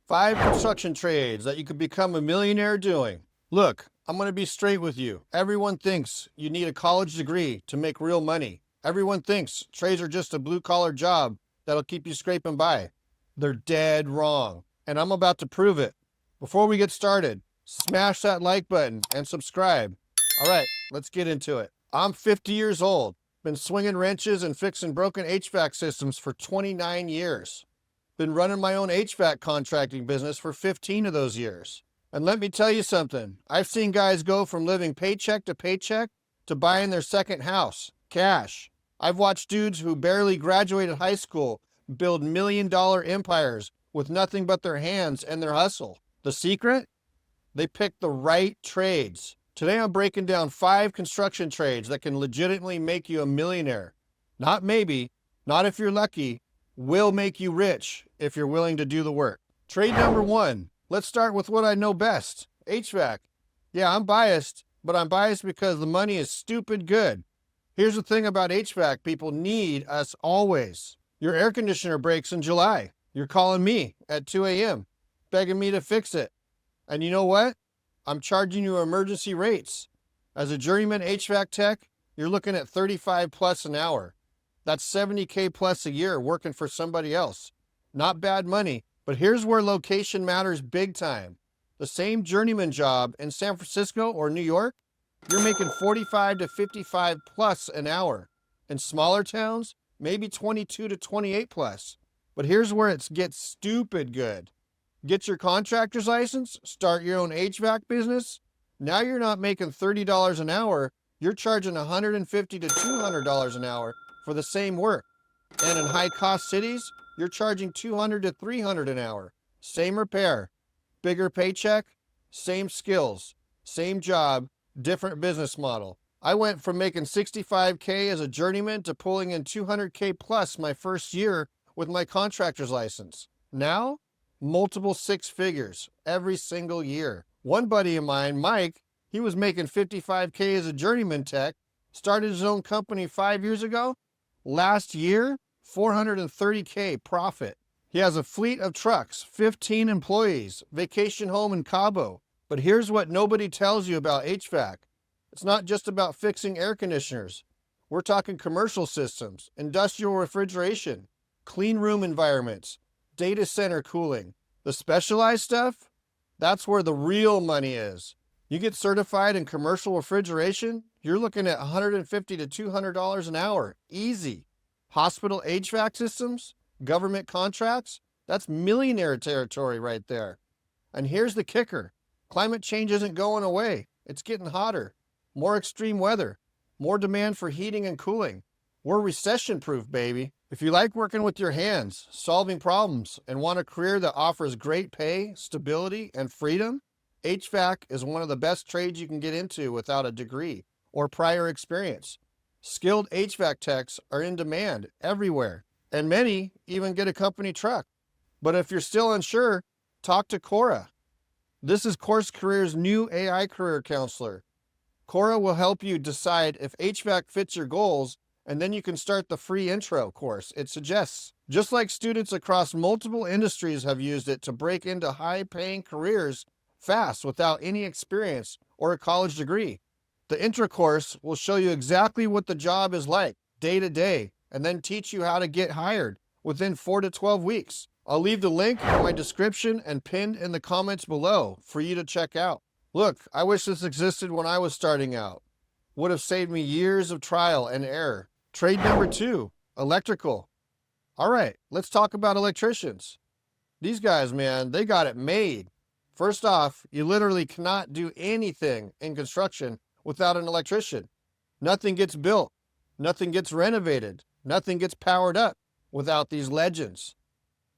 5 construction trades that you could become a millionaire doing. Look, I'm going to be straight with you. Everyone thinks you need a college degree to make real money. Everyone thinks trades are just a blue-collar job that'll keep you scraping by. They're dead wrong, and I'm about to prove it. Before we get started, smash that like button and subscribe. All right, let's get into it. I'm 50 years old, been swinging wrenches and fixing broken HVAC systems for 29 years. Been running my own HVAC contracting business for 15 of those years. And let me tell you something, I've seen guys go from living paycheck to paycheck to buying their second house, cash. I've watched dudes who barely graduated high school build million-dollar empires with nothing but their hands and their hustle. The secret? They pick the right trades. Today I'm breaking down 5 construction trades that can legitimately make you a millionaire. Not maybe, not if you're lucky, will make you rich if you're willing to do the work. Trade number 1. Let's start with what I know best, HVAC. Yeah, I'm biased, but I'm biased because the money is stupid good. Here's the thing about HVAC, people need us always. Your air conditioner breaks in July. You're calling me at 2 a.m., begging me to fix it. And you know what? I'm charging you emergency rates. As a journeyman HVAC tech, you're looking at 35 plus an hour. That's 70K plus a year working for somebody else. Not bad money, but here's where location matters big time. The same journeyman job in San Francisco or New York, you're making 45 to 55 plus an hour. In smaller towns, maybe 22 to 28 plus. But here's where it gets stupid good. Get your contractor's license, start your own HVAC business. Now you're not making $30 an hour, you're charging $150 to $200 an hour for the same work. And in high-cost cities, you're charging $200 to $300 an hour. Same repair, bigger paycheck, same skills, same job, different business model. I went from making $65K as a journeyman to pulling in $200K plus my first year with my contractor's license. Now, multiple 6 figures every single year. One buddy of mine, Mike, he was making $55K as a journeyman tech, started his own company 5 years ago. Last year, $430K profit. He has a fleet of trucks, 15 employees, vacation home in Cabo. But here's what nobody tells you about HVAC. It's not just about fixing air conditioners. We're talking commercial systems, industrial refrigeration, clean room environments, data center cooling. The specialized stuff, that's where the real money is. You get certified in commercial refrigeration, you're looking at $150 to $200 an hour, easy. Hospital HVAC systems, government contracts, that's millionaire territory right there. And here's the kicker. Climate change isn't going away. It's getting hotter, more extreme weather, more demand for heating and cooling. We're recession-proof, baby. If you like working with your hands, solving problems, and want a career that offers great pay, stability, and freedom, HVAC is one of the best trades you can get into without a degree or prior experience. Skilled HVAC techs are in demand everywhere, and many even get a company truck. But if you're still unsure, talk to Coura. This is Course Career's new AI career counselor. Coura will help you decide if HVAC fits your goals, and then you can start the free intro course it suggests. Just like students across multiple industries have used it to break into high-paying careers fast without any experience or a college degree. The intro course will show you exactly what the job is like day to day, and then teach you how to get hired within 4 to 12 weeks. I'll leave the link in my description and pinned in the comments below for you to check out. Look, I wish this existed when I was starting out. Would have saved me years of trial and error. Trade number 2, electrical. All right, let's talk about electricians. These guys, man, they got it made. First off, you literally cannot do anything in construction without an electrician. Nothing gets built, nothing gets renovated, nothing gets powered up without these legends.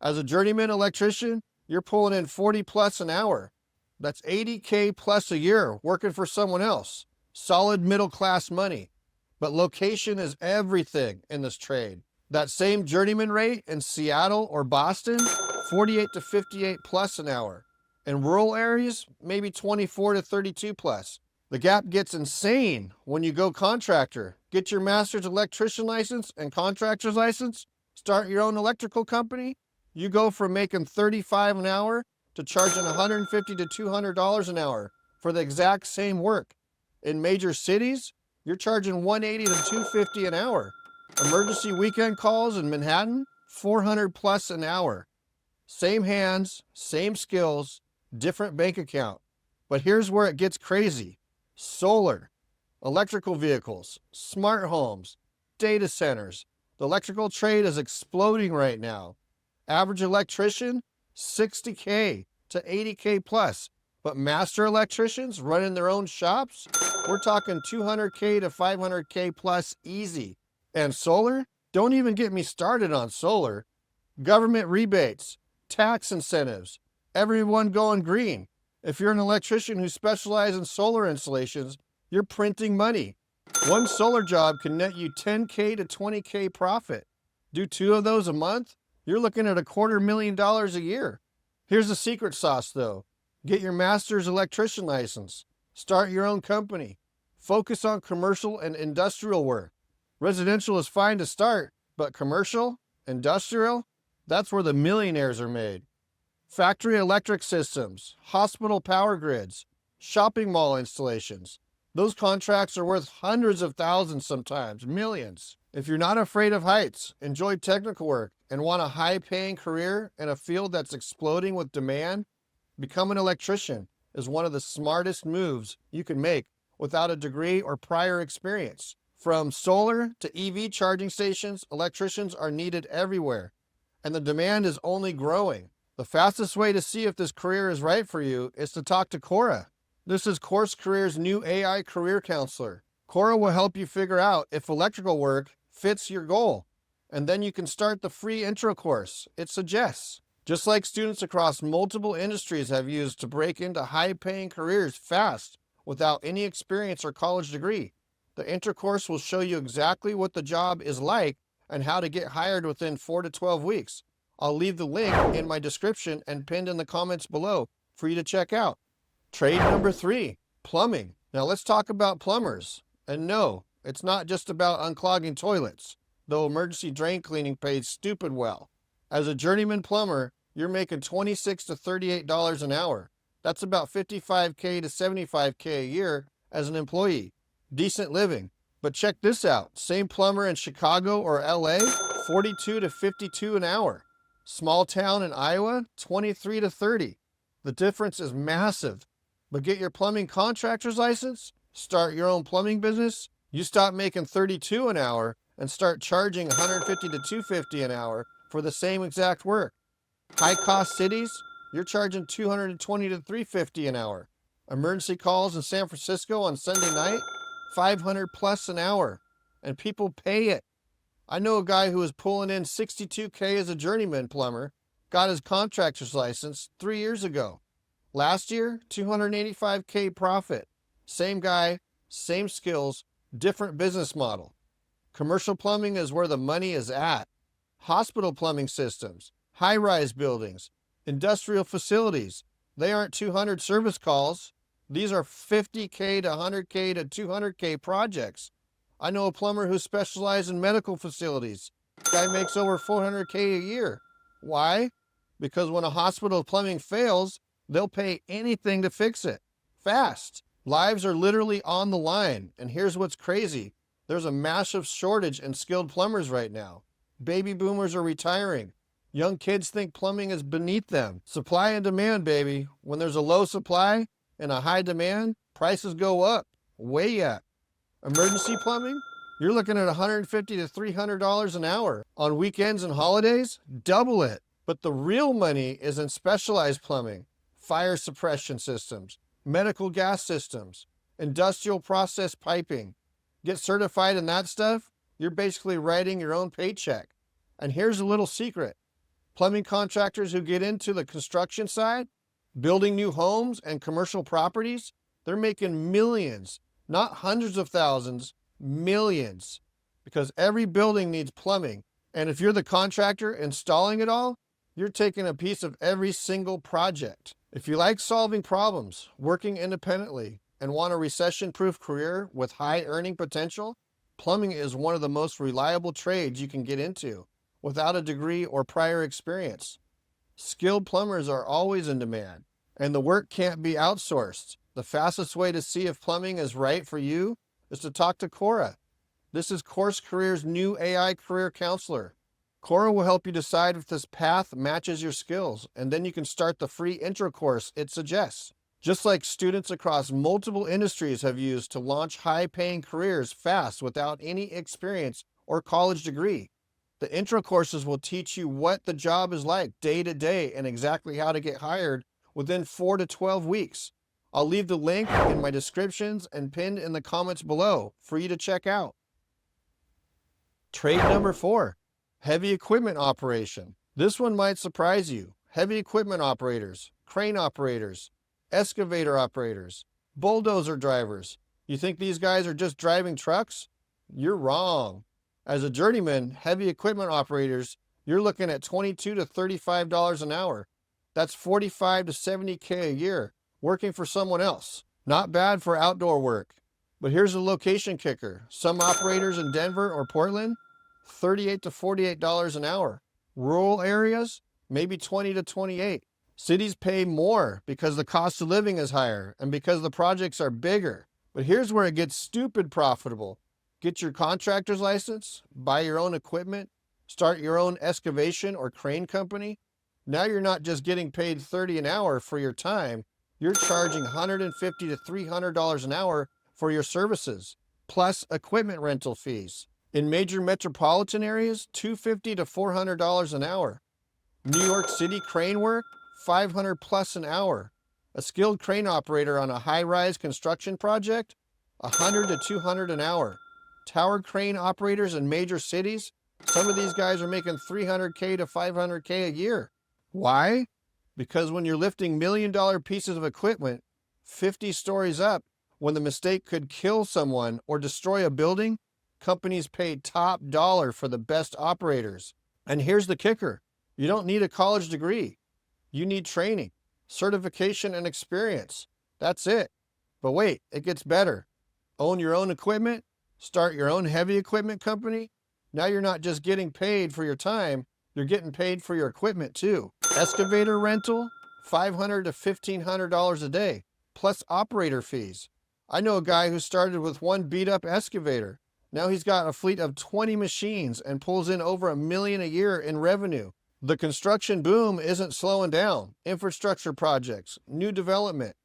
As a journeyman electrician, you're pulling in 40 plus an hour. That's 80K plus a year working for someone else. Solid middle class money. But location is everything in this trade. That same journeyman rate in Seattle or Boston, 48 to 58 plus an hour. In rural areas, maybe 24 to 32 plus. The gap gets insane when you go contractor. Get your master's electrician license and contractor's license, start your own electrical company. You go from making 35 an hour to charging $150 to $200 an hour for the exact same work. In major cities, you're charging $180 to $250 an hour. Emergency weekend calls in Manhattan, $400 plus an hour. Same hands, same skills, different bank account. But here's where it gets crazy. Solar, electrical vehicles, smart homes, data centers. The electrical trade is exploding right now. Average electrician, $60K to $80K plus. But master electricians running their own shops, we're talking $200K to $500K plus easy. And solar? Don't even get me started on solar. Government rebates, tax incentives, everyone going green. If you're an electrician who specializes in solar installations, you're printing money. One solar job can net you $10K to $20K profit. Do 2 of those a month, you're looking at $250,000 a year. Here's the secret sauce though. Get your master's electrician license. Start your own company. Focus on commercial and industrial work. Residential is fine to start, but commercial, industrial, that's where the millionaires are made. Factory electric systems, hospital power grids, shopping mall installations. Those contracts are worth hundreds of thousands sometimes, millions. If you're not afraid of heights, enjoy technical work, and want a high-paying career in a field that's exploding with demand, become an electrician is one of the smartest moves you can make without a degree or prior experience. From solar to EV charging stations, electricians are needed everywhere, and the demand is only growing. The fastest way to see if this career is right for you is to talk to Coura. This is Course Career's new AI career counselor. Coura will help you figure out if electrical work fits your goal, and then you can start the free intro course it suggests. Just like students across multiple industries have used to break into high-paying careers fast without any experience or college degree, the intro course will show you exactly what the job is like and how to get hired within 4 to 12 weeks. I'll leave the link in my description and pinned in the comments below for you to check out. Trade number 3, plumbing. Now let's talk about plumbers. And no, it's not just about unclogging toilets, though emergency drain cleaning pays stupid well. As a journeyman plumber, you're making $26 to $38 an hour. That's about $55K to $75K a year as an employee. Decent living. But check this out. Same plumber in Chicago or LA, $42 to $52 an hour. Small town in Iowa, $23 to $30. The difference is massive. But get your plumbing contractor's license, start your own plumbing business, you stop making $32 an hour and start charging $150 to $250 an hour for the same exact work. High-cost cities, you're charging $220 to $350 an hour. Emergency calls in San Francisco on Sunday night, $500 plus an hour, and people pay it. I know a guy who was pulling in $62K as a journeyman plumber, got his contractor's license 3 years ago. Last year, $285K profit. Same guy, same skills, different business model. Commercial plumbing is where the money is at. Hospital plumbing systems, high-rise buildings, industrial facilities. They aren't 200 service calls. These are $50K to $100K to $200K projects. I know a plumber who specializes in medical facilities. Guy makes over $400K a year. Why? Because when a hospital plumbing fails, they'll pay anything to fix it. Fast. Lives are literally on the line. And here's what's crazy. There's a massive shortage in skilled plumbers right now. Baby boomers are retiring. Young kids think plumbing is beneath them. Supply and demand, baby. When there's a low supply and a high demand, prices go up. Way up. Emergency plumbing? You're looking at $150 to $300 an hour. On weekends and holidays, double it. But the real money is in specialized plumbing, fire suppression systems, medical gas systems, industrial process piping. Get certified in that stuff, you're basically writing your own paycheck. And here's a little secret. Plumbing contractors who get into the construction side, building new homes and commercial properties, they're making millions, not hundreds of thousands, millions. Because every building needs plumbing. And if you're the contractor installing it all, you're taking a piece of every single project. If you like solving problems, working independently, and want a recession-proof career with high earning potential, plumbing is one of the most reliable trades you can get into without a degree or prior experience. Skilled plumbers are always in demand, and the work can't be outsourced. The fastest way to see if plumbing is right for you is to talk to Coura. This is Course Career's new AI career counselor. Coura will help you decide if this path matches your skills, and then you can start the free intro course it suggests. Just like students across multiple industries have used to launch high-paying careers fast without any experience or college degree. The intro courses will teach you what the job is like day to day and exactly how to get hired within 4 to 12 weeks. I'll leave the link in my descriptions and pinned in the comments below for you to check out. Trade number 4, heavy equipment operation. This one might surprise you. Heavy equipment operators, crane operators, excavator operators, bulldozer drivers. You think these guys are just driving trucks? You're wrong. As a journeyman, heavy equipment operators, you're looking at $22 to $35 an hour. That's $45 to $70K a year, working for someone else. Not bad for outdoor work. But here's the location kicker. Some operators in Denver or Portland, $38 to $48 an hour. Rural areas, maybe $20 to $28. Cities pay more because the cost of living is higher and because the projects are bigger. But here's where it gets stupid profitable. Get your contractor's license, buy your own equipment, start your own excavation or crane company. Now you're not just getting paid $30 an hour for your time, you're charging $150 to $300 an hour for your services, plus equipment rental fees. In major metropolitan areas, $250 to $400 an hour. New York City crane work, $500 plus an hour. A skilled crane operator on a high-rise construction project, $100 to $200 an hour. Tower crane operators in major cities, some of these guys are making $300K to $500K a year. Why? Because when you're lifting million-dollar pieces of equipment 50 stories up, when the mistake could kill someone or destroy a building, companies pay top dollar for the best operators. And here's the kicker. You don't need a college degree. You need training, certification, and experience. That's it. But wait, it gets better. Own your own equipment, start your own heavy equipment company. Now you're not just getting paid for your time, you're getting paid for your equipment too. Excavator rental, $500 to $1,500 a day, plus operator fees. I know a guy who started with one beat-up excavator. Now he's got a fleet of 20 machines and pulls in over $1 million a year in revenue. The construction boom isn't slowing down. Infrastructure projects, new development,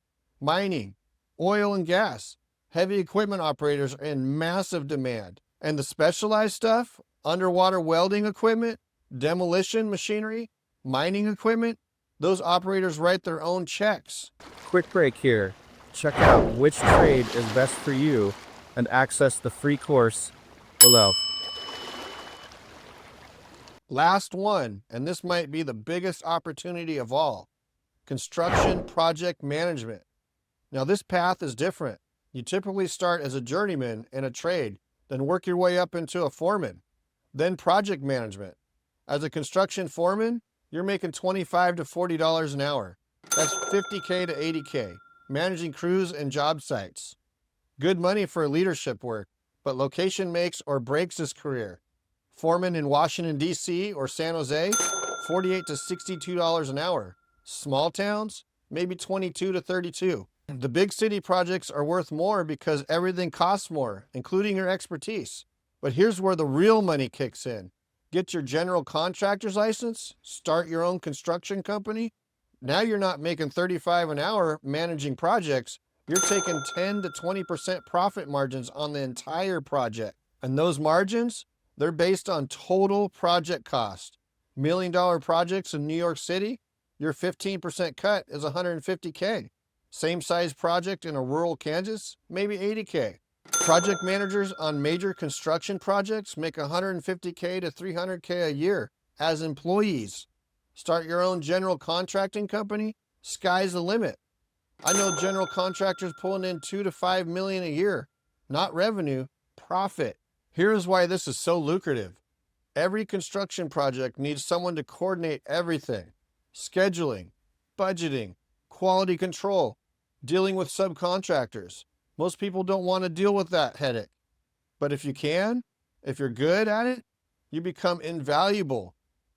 mining, oil and gas. Heavy equipment operators are in massive demand. And the specialized stuff, underwater welding equipment, demolition machinery, mining equipment, those operators write their own checks. Quick break here. Check out which trade is best for you and access the free course below. Last one, and this might be the biggest opportunity of all, construction project management. Now this path is different. You typically start as a journeyman in a trade, then work your way up into a foreman, then project management. As a construction foreman, you're making $25 to $40 an hour. That's $50K to $80K, managing crews and job sites. Good money for leadership work, but location makes or breaks this career. Foreman in Washington, D.C. or San Jose, $48 to $62 an hour. Small towns, maybe $22 to $32. The big city projects are worth more because everything costs more, including your expertise. But here's where the real money kicks in. Get your general contractor's license, start your own construction company. Now you're not making $35 an hour managing projects. You're taking 10 to 20% profit margins on the entire project. And those margins, they're based on total project cost. $1 million projects in New York City, your 15% cut is $150K. Same size project in a rural Kansas, maybe $80K. Project managers on major construction projects make $150K to $300K a year as employees. Start your own general contracting company, sky's the limit. I know general contractors pulling in $2 to $5 million a year, not revenue, profit. Here's why this is so lucrative. Every construction project needs someone to coordinate everything: scheduling, budgeting, quality control, dealing with subcontractors. Most people don't want to deal with that headache. But if you can, if you're good at it, you become invaluable.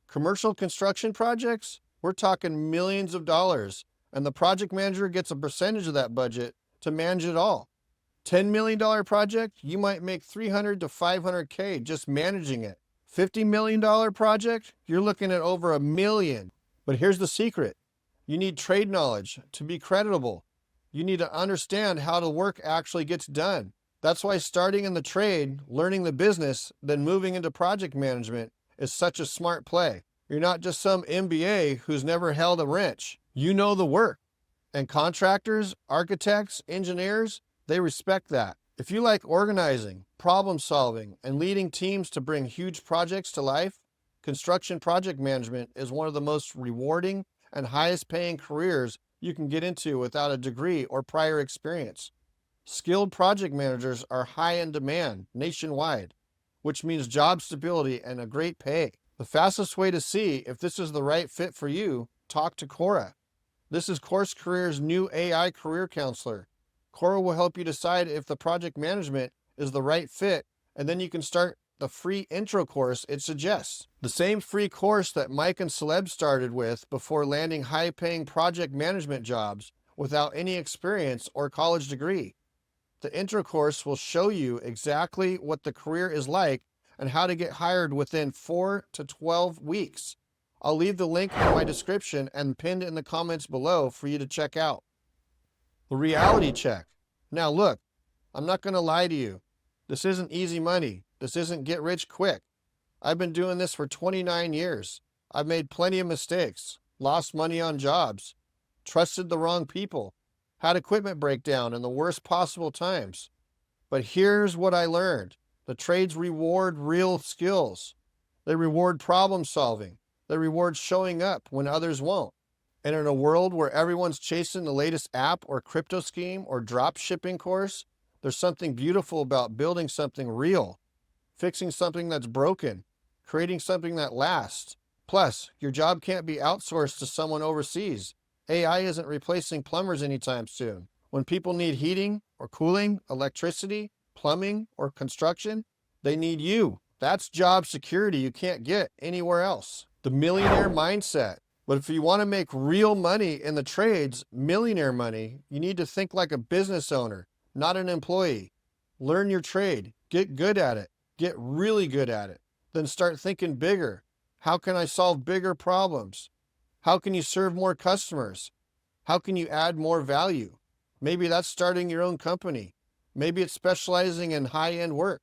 Commercial construction projects, We're talking millions of dollars, and the project manager gets a percentage of that budget to manage it all. $10 million project, you might make $300 to $500K just managing it. $50 million project, you're looking at over $1 million. But here's the secret. You need trade knowledge to be creditable. You need to understand how the work actually gets done. That's why starting in the trade, learning the business, then moving into project management is such a smart play. You're not just some MBA who's never held a wrench. You know the work. And contractors, architects, engineers, they respect that. If you like organizing, problem solving, and leading teams to bring huge projects to life, construction project management is one of the most rewarding and highest paying careers you can get into without a degree or prior experience. Skilled project managers are high in demand nationwide, which means job stability and a great pay. The fastest way to see if this is the right fit for you, talk to Coura. This is Course Career's new AI career counselor. Coura will help you decide if the project management is the right fit, and then you can start the free intro course it suggests. The same free course that Mike and Celeb started with before landing high-paying project management jobs without any experience or college degree. The intro course will show you exactly what the career is like and how to get hired within 4 to 12 weeks. I'll leave the link in my description and pinned in the comments below for you to check out. The reality check. Now look, I'm not going to lie to you. This isn't easy money. This isn't get rich quick. I've been doing this for 29 years. I've made plenty of mistakes, lost money on jobs, trusted the wrong people, had equipment break down in the worst possible times. But here's what I learned. The trades reward real skills. They reward problem solving. They reward showing up when others won't. And in a world where everyone's chasing the latest app or crypto scheme or drop shipping course, there's something beautiful about building something real, fixing something that's broken, creating something that lasts. Plus, your job can't be outsourced to someone overseas. AI isn't replacing plumbers anytime soon. When people need heating or cooling, electricity, plumbing, or construction, they need you. That's job security you can't get anywhere else. The millionaire mindset. But if you want to make real money in the trades, millionaire money, you need to think like a business owner, not an employee. Learn your trade, get good at it, get really good at it. Then start thinking bigger. How can I solve bigger problems? How can you serve more customers? How can you add more value? Maybe that's starting your own company. Maybe it's specializing in high-end work.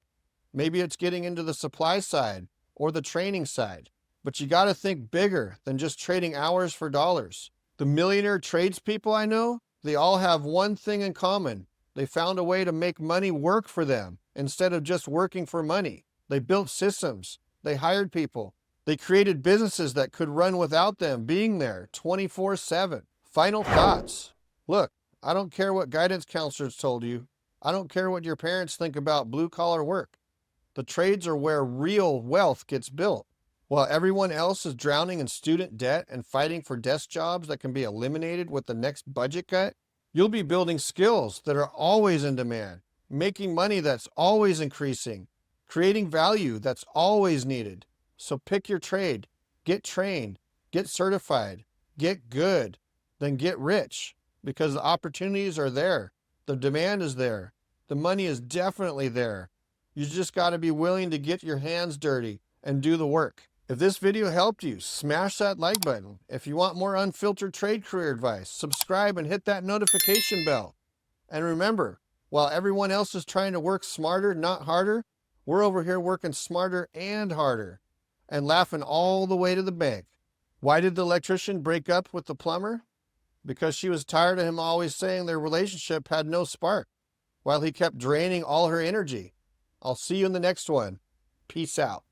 Maybe it's getting into the supply side or the training side. But you got to think bigger than just trading hours for dollars. The millionaire tradespeople I know, they all have one thing in common. They found a way to make money work for them instead of just working for money. They built systems. They hired people. They created businesses that could run without them being there 24/7. Final thoughts. Look, I don't care what guidance counselors told you. I don't care what your parents think about blue-collar work. The trades are where real wealth gets built. While everyone else is drowning in student debt and fighting for desk jobs that can be eliminated with the next budget cut, you'll be building skills that are always in demand, making money that's always increasing, creating value that's always needed. So pick your trade, get trained, get certified, get good, then get rich, because the opportunities are there. The demand is there. The money is definitely there. You just got to be willing to get your hands dirty and do the work. If this video helped you, smash that like button. If you want more unfiltered trade career advice, subscribe and hit that notification bell. And remember, while everyone else is trying to work smarter, not harder, we're over here working smarter and harder and laughing all the way to the bank. Why did the electrician break up with the plumber? Because she was tired of him always saying their relationship had no spark, while he kept draining all her energy. I'll see you in the next one. Peace out.